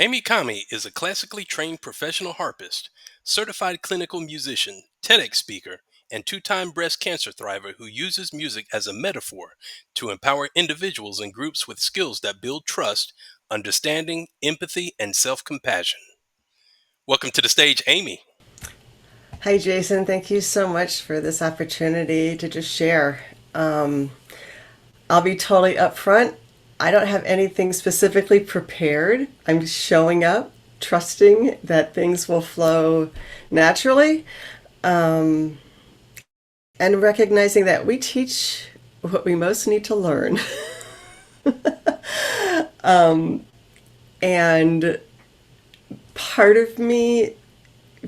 Camie is a classically trained professional harpist, certified clinical musician, TEDx speaker, and two-time breast cancer thriver who uses music as a metaphor to empower individuals and groups with skills that build trust, understanding, empathy, and self-compassion. Welcome to the stage, Amy. Hi, Jason. Thank you so much for this opportunity to just share. Um, I'll be totally upfront. I don't have anything specifically prepared. I'm just showing up, trusting that things will flow naturally, um, and recognizing that we teach what we most need to learn. And part of me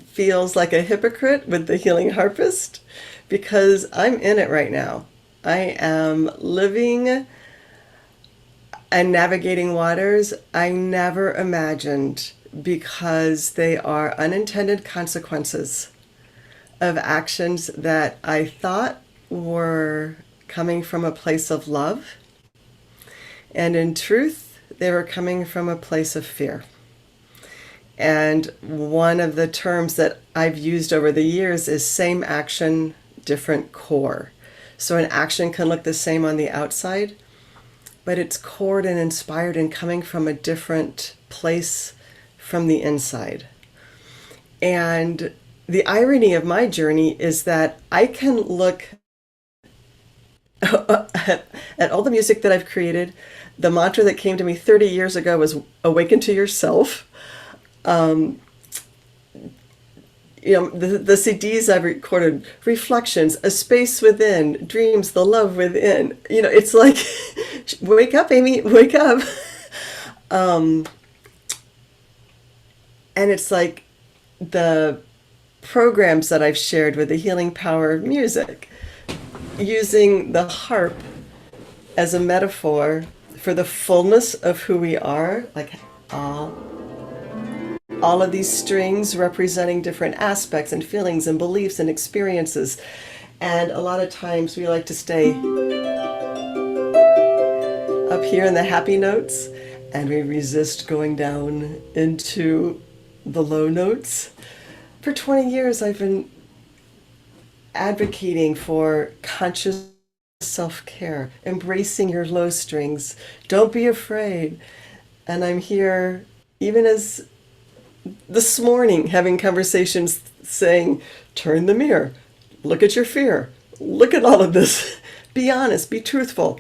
feels like a hypocrite with the Healing Harpist because I'm in it right now. I am living and navigating waters I never imagined because they are unintended consequences of actions that I thought were coming from a place of love. And in truth, they were coming from a place of fear. And one of the terms that I've used over the years is same action, different core. So an action can look the same on the outside, but it's cored and inspired and coming from a different place from the inside. And the irony of my journey is that I can look at all the music that I've created. The mantra that came to me 30 years ago was awaken to yourself. The CDs I've recorded, Reflections, A Space Within, Dreams, The Love Within. It's like, wake up, Amy, wake up. And it's like the programs that I've shared with the healing power of music, using the harp as a metaphor for the fullness of who we are, like all of these strings representing different aspects and feelings and beliefs and experiences. And a lot of times we like to stay up here in the happy notes and we resist going down into the low notes. For 20 years, I've been advocating for conscious self-care, embracing your low strings. Don't be afraid. And I'm here, even as this morning, having conversations saying, turn the mirror, look at your fear, look at all of this, be honest, be truthful.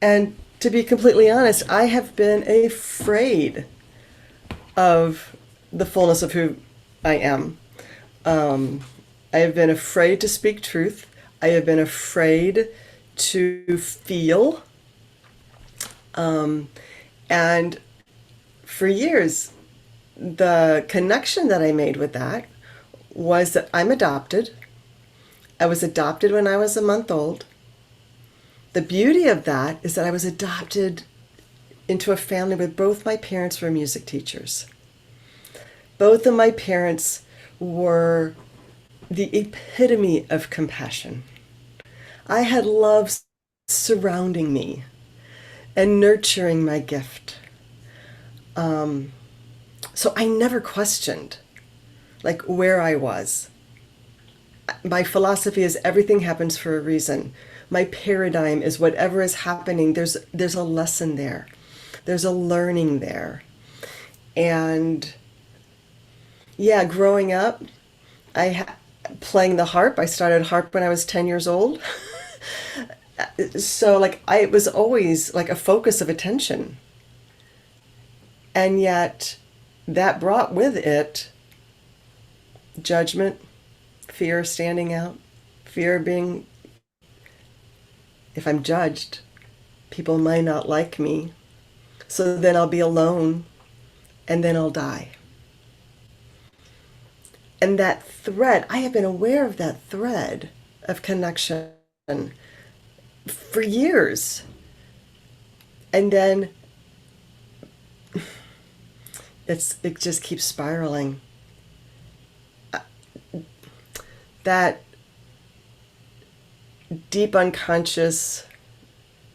And to be completely honest, I have been afraid of the fullness of who I am. I have been afraid to speak truth. I have been afraid to feel. And for years, the connection that I made with that was that I'm adopted. I was adopted when I was a month old. The beauty of that is that I was adopted into a family where both my parents were music teachers. Both of my parents were the epitome of compassion. I had love surrounding me and nurturing my gift. So I never questioned like where I was. My philosophy is everything happens for a reason. My paradigm is whatever is happening, there's a lesson there. There's a learning there. And yeah, growing up, playing the harp. I started harp when I was 10 years old. So like I was always like a focus of attention. And yet that brought with it judgment, fear of standing out, fear of being, if I'm judged, people might not like me. So then I'll be alone and then I'll die. And that thread, I have been aware of that thread of connection for years. And then it just keeps spiraling. That deep unconscious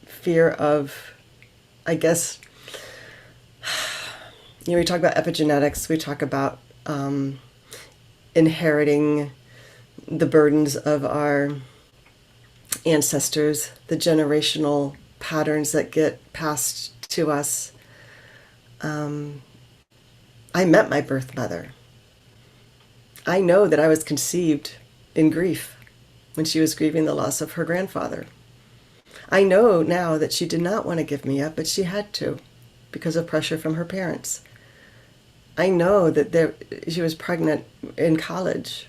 fear of, I guess, We talk about epigenetics, we talk about inheriting the burdens of our ancestors, the generational patterns that get passed to us. I met my birth mother. I know that I was conceived in grief when she was grieving the loss of her grandfather. I know now that she did not want to give me up, but she had to because of pressure from her parents. I know that she was pregnant in college.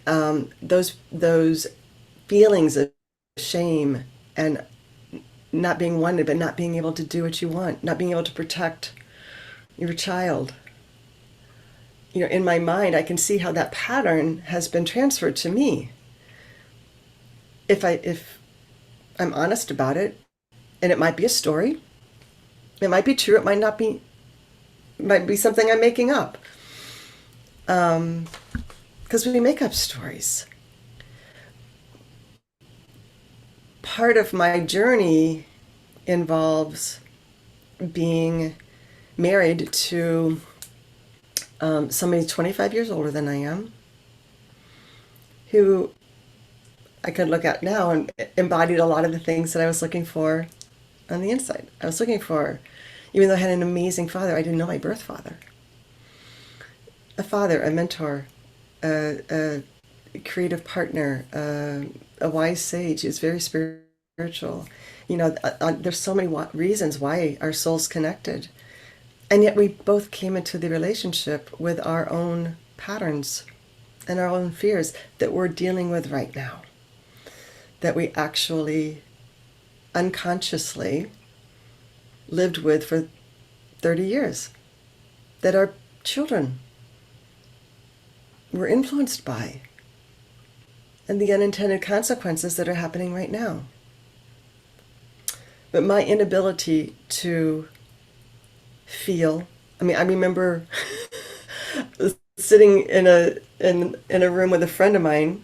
Those feelings of shame and not being wanted, but not being able to do what you want, not being able to protect your child. In my mind, I can see how that pattern has been transferred to me. If I'm honest about it, and it might be a story, it might be true, it might not be, it might be something I'm making up. Because we make up stories. Part of my journey involves being married to somebody 25 years older than I am, who I could look at now and embodied a lot of the things that I was looking for on the inside. I was looking for, even though I had an amazing father, I didn't know my birth father. A father, a mentor, a creative partner, a wise sage. He was very spiritual. There's so many reasons why our souls connected. And yet we both came into the relationship with our own patterns and our own fears that we're dealing with right now. That we actually unconsciously lived with for 30 years. That our children were influenced by. And the unintended consequences that are happening right now. But my inability to feel, I remember sitting in a room with a friend of mine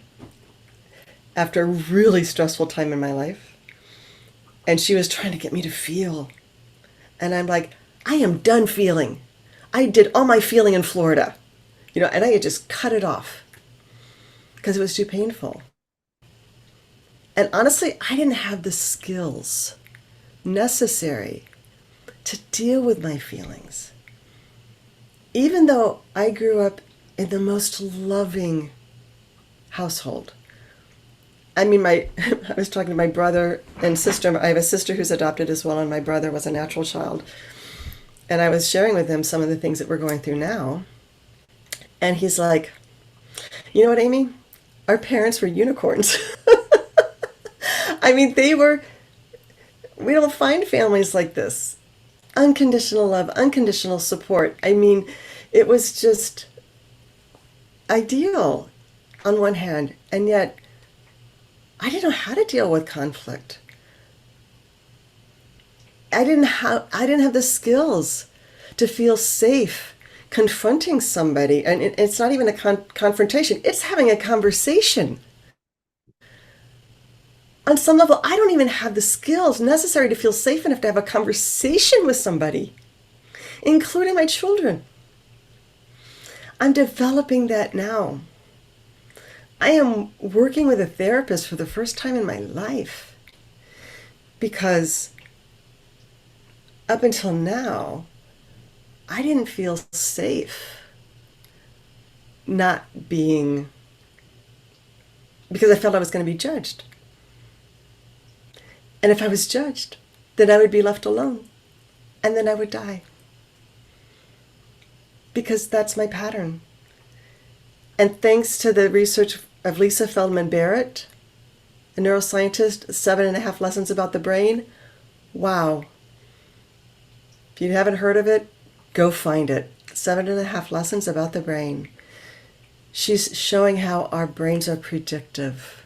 after a really stressful time in my life, and she was trying to get me to feel. And I'm like, I am done feeling. I did all my feeling in Florida, and I had just cut it off because it was too painful. And honestly, I didn't have the skills necessary to deal with my feelings. Even though I grew up in the most loving household. I was talking to my brother and sister. I have a sister who's adopted as well, and my brother was a natural child. And I was sharing with him some of the things that we're going through now. And he's like, you know what, Amy? Our parents were unicorns. We don't find families like this. Unconditional love, unconditional support. It was just ideal on one hand, and yet I didn't know how to deal with conflict. I didn't have the skills to feel safe confronting somebody, and it's not even a confrontation, it's having a conversation. On some level, I don't even have the skills necessary to feel safe enough to have a conversation with somebody, including my children. I'm developing that now. I am working with a therapist for the first time in my life because up until now, I didn't feel safe not being, because I felt I was going to be judged. And if I was judged, then I would be left alone, and then I would die. Because that's my pattern. And thanks to the research of Lisa Feldman Barrett, a neuroscientist, 7.5 Lessons About the Brain, wow. If you haven't heard of it, go find it. 7.5 Lessons About the Brain. She's showing how our brains are predictive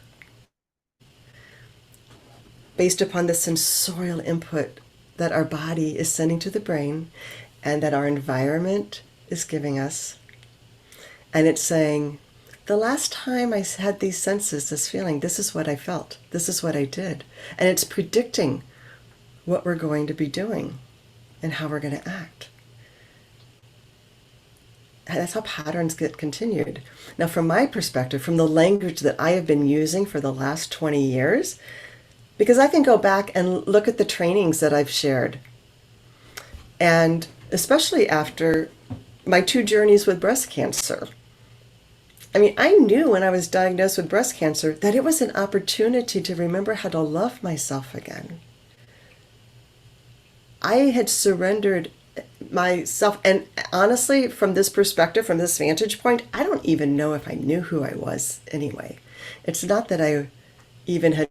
based upon the sensorial input that our body is sending to the brain and that our environment is giving us. And it's saying, the last time I had these senses, this feeling, this is what I felt. This is what I did. And it's predicting what we're going to be doing and how we're going to act. that's how patterns get continued. Now, from my perspective, from the language that I have been using for the last 20 years, because I can go back and look at the trainings that I've shared. And especially after my 2 journeys with breast cancer. I mean, I knew when I was diagnosed with breast cancer that it was an opportunity to remember how to love myself again. I had surrendered myself. And honestly, from this perspective, from this vantage point, I don't even know if I knew who I was anyway. It's not that I even had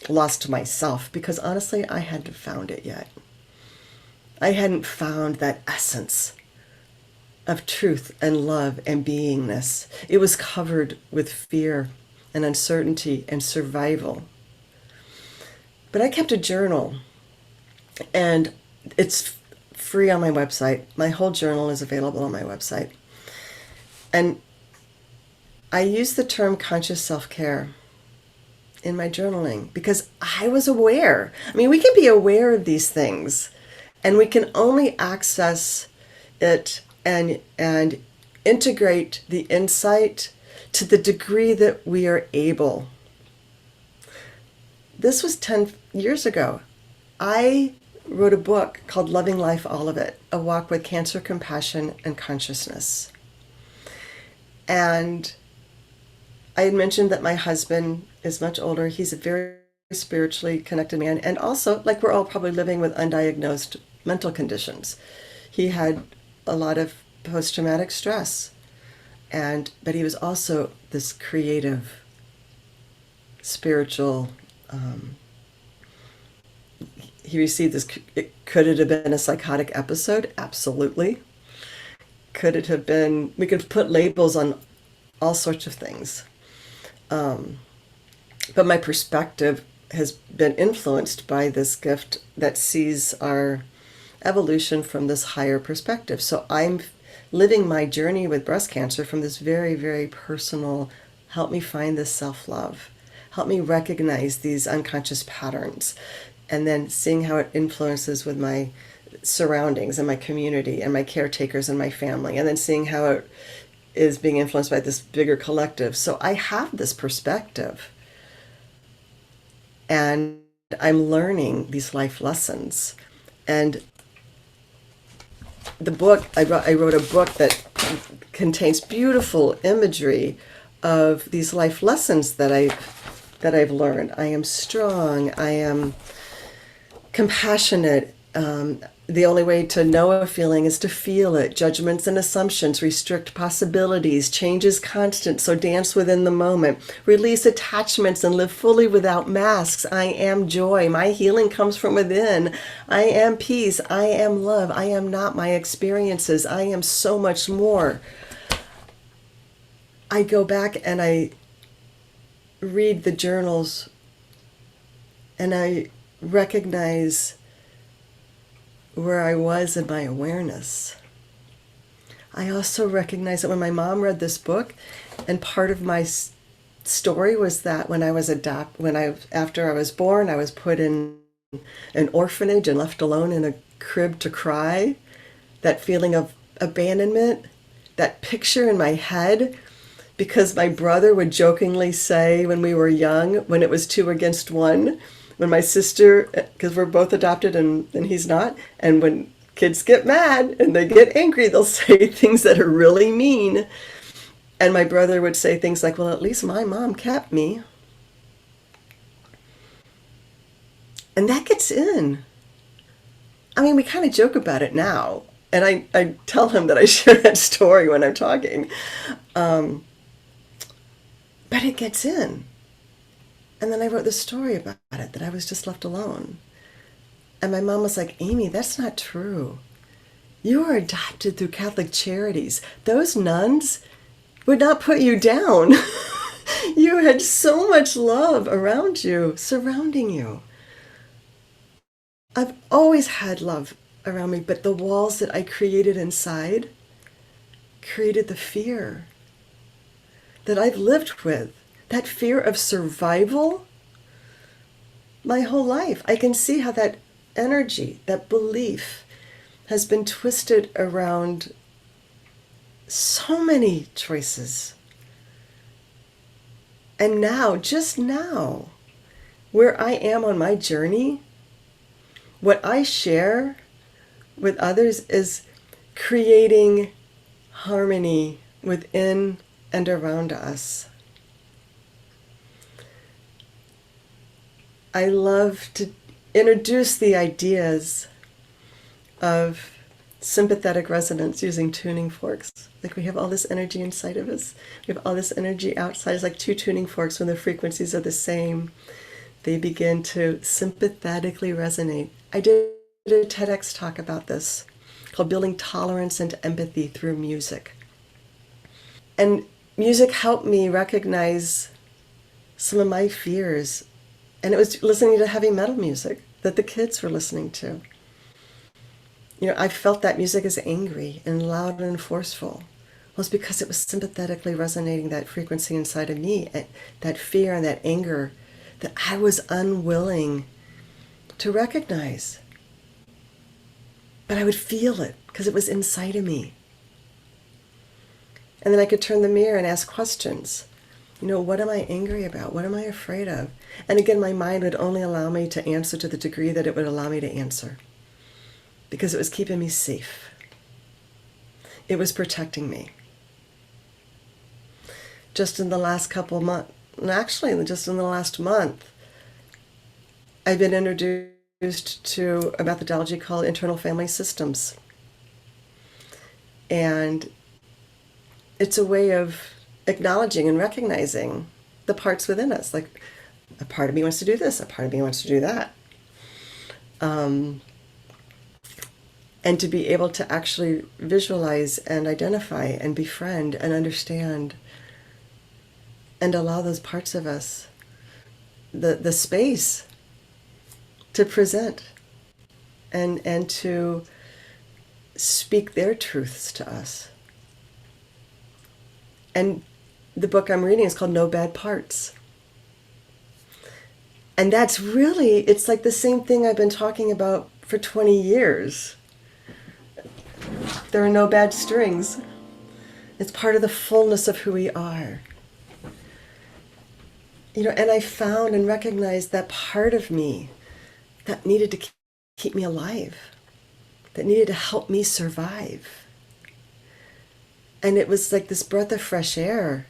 lost myself, because honestly, I hadn't found it yet. I hadn't found that essence of truth and love and beingness. It was covered with fear and uncertainty and survival. But I kept a journal, and it's free on my website. My whole journal is available on my website. And I use the term conscious self-care in my journaling because I was aware. I mean, we can be aware of these things, and we can only access it and integrate the insight to the degree that we are able. This was 10 years ago. I wrote a book called Loving Life, All of It, A Walk with Cancer, Compassion, and Consciousness. And I had mentioned that my husband is much older. He's a very spiritually connected man. And also, like, we're all probably living with undiagnosed mental conditions. He had a lot of post-traumatic stress. But he was also this creative, spiritual, he received this. Could it have been a psychotic episode? Absolutely. Could it have been? We could put labels on all sorts of things. But my perspective has been influenced by this gift that sees our evolution from this higher perspective. So I'm living my journey with breast cancer from this very, very personal, help me find this self-love, help me recognize these unconscious patterns, and then seeing how it influences with my surroundings and my community and my caretakers and my family, and then seeing how it is being influenced by this bigger collective. So I have this perspective, and I'm learning these life lessons. And the book, I wrote a book that contains beautiful imagery of these life lessons that I've learned. I am strong. I am compassionate. The only way to know a feeling is to feel it. Judgments and assumptions restrict possibilities. Change is constant, so dance within the moment. Release attachments and live fully without masks. I am joy. My healing comes from within. I am peace. I am love. I am not my experiences. I am so much more. I go back and I read the journals, and I recognize where I was in my awareness. I also recognize that when my mom read this book, and part of my story was that when I was after I was born, I was put in an orphanage and left alone in a crib to cry. That feeling of abandonment, that picture in my head, because my brother would jokingly say when we were young, when it was 2 against 1, when my sister, because we're both adopted and he's not, and when kids get mad and they get angry, they'll say things that are really mean. And my brother would say things like, well, at least my mom kept me. And that gets in. I mean, we kind of joke about it now. And I tell him that I share that story when I'm talking. But it gets in. And then I wrote this story about it, that I was just left alone. And my mom was like, Amy, that's not true. You were adopted through Catholic Charities. Those nuns would not put you down. You had so much love around you, surrounding you. I've always had love around me, but the walls that I created inside created the fear that I've lived with. That fear of survival, my whole life. I can see how that energy, that belief, has been twisted around so many choices. And now, just now, where I am on my journey, what I share with others is creating harmony within and around us. I love to introduce the ideas of sympathetic resonance using tuning forks. Like we have all this energy inside of us. We have all this energy outside. It's like two tuning forks. When the frequencies are the same, they begin to sympathetically resonate. I did a TEDx talk about this called Building Tolerance and Empathy Through Music. And music helped me recognize some of my fears. And it was listening to heavy metal music that the kids were listening to. You know, I felt that music is angry and loud and forceful. Well, it's because it was sympathetically resonating that frequency inside of me, that fear and that anger that I was unwilling to recognize. But I would feel it because it was inside of me. And then I could turn the mirror and ask questions. You know, what am I angry about? What am I afraid of? And again, my mind would only allow me to answer to the degree that it would allow me to answer, because it was keeping me safe. It was protecting me. Just in the last couple months, actually just in the last month, I've been introduced to a methodology called internal family systems. And it's a way of acknowledging and recognizing the parts within us. Like, a part of me wants to do this, a part of me wants to do that. And to be able to actually visualize and identify and befriend and understand and allow those parts of us the space to present and to speak their truths to us. And the book I'm reading is called No Bad Parts. And that's really, it's like the same thing I've been talking about for 20 years. There are no bad strings. It's part of the fullness of who we are. You know, and I found and recognized that part of me that needed to keep me alive, that needed to help me survive. And it was like this breath of fresh air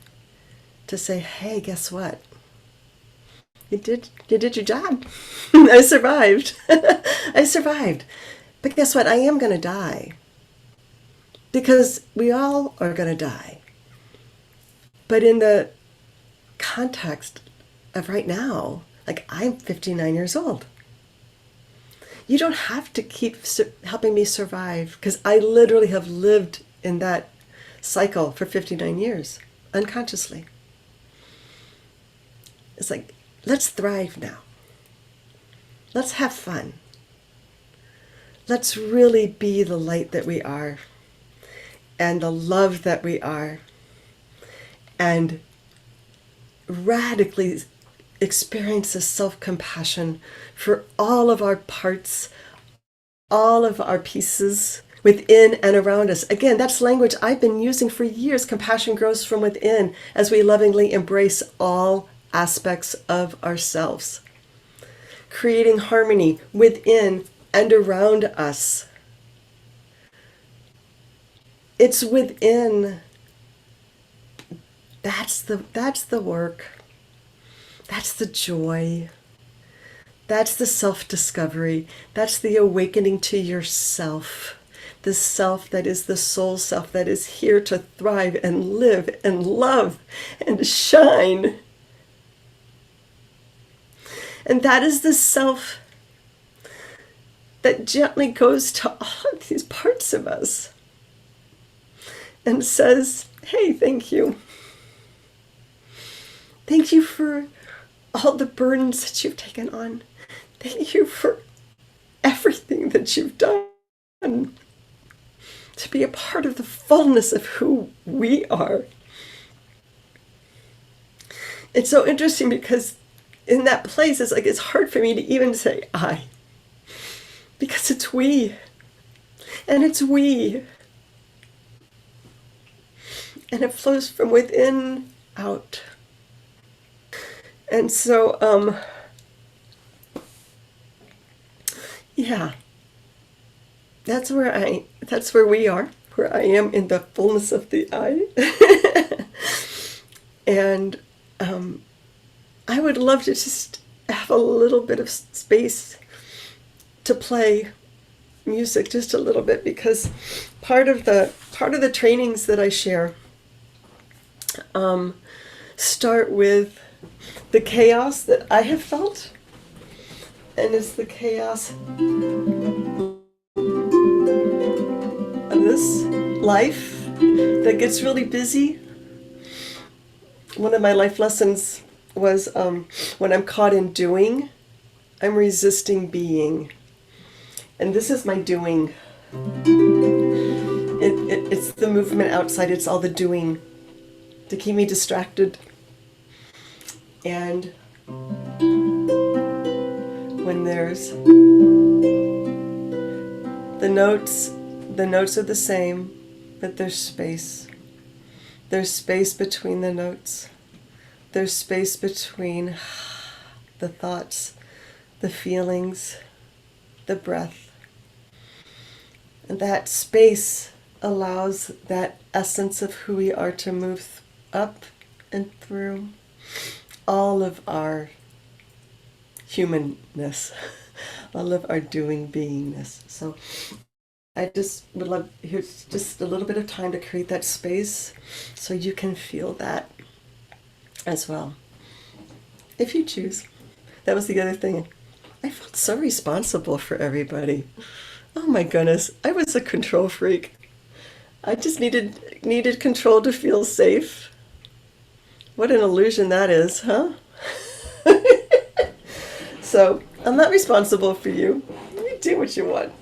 to say, hey, guess what? You did your job. I survived. I survived. But guess what? I am going to die. Because we all are going to die. But in the context of right now, like, I'm 59 years old. You don't have to keep helping me survive, because I literally have lived in that cycle for 59 years, unconsciously. It's like, let's thrive now. Let's have fun. Let's really be the light that we are, and the love that we are, and radically experience a self-compassion for all of our parts, all of our pieces within and around us. Again, that's language I've been using for years. Compassion grows from within as we lovingly embrace all aspects of ourselves, creating harmony within and around us. It's within. That's the work. That's the joy. That's the self-discovery. That's the awakening to yourself. The self that is the soul self that is here to thrive and live and love and shine. And that is the self that gently goes to all of these parts of us and says, hey, thank you. Thank you for all the burdens that you've taken on. Thank you for everything that you've done to be a part of the fullness of who we are. It's so interesting because in that place, it's like, it's hard for me to even say I, because it's we, and it's we. and it flows from within out. And so, yeah, that's where we are, where I am in the fullness of the I. And I would love to just have a little bit of space to play music just a little bit, because part of the trainings that I share start with the chaos that I have felt, and it's the chaos of this life that gets really busy. One of my life lessons was when I'm caught in doing, I'm resisting being. And this is my doing. It's the movement outside, it's all the doing to keep me distracted. And when there's the notes are the same, but there's space. There's space between the notes. There's space between the thoughts, the feelings, the breath. And that space allows that essence of who we are to move up and through all of our humanness, all of our doing beingness. So I just would love, here's just a little bit of time to create that space so you can feel that as well, if you choose. That was the other thing. I felt so responsible for everybody. Oh my goodness, I was a control freak. I just needed control to feel safe. What an illusion that is, huh? So I'm not responsible for you. You do what you want.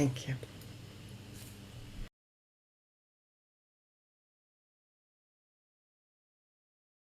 Thank you.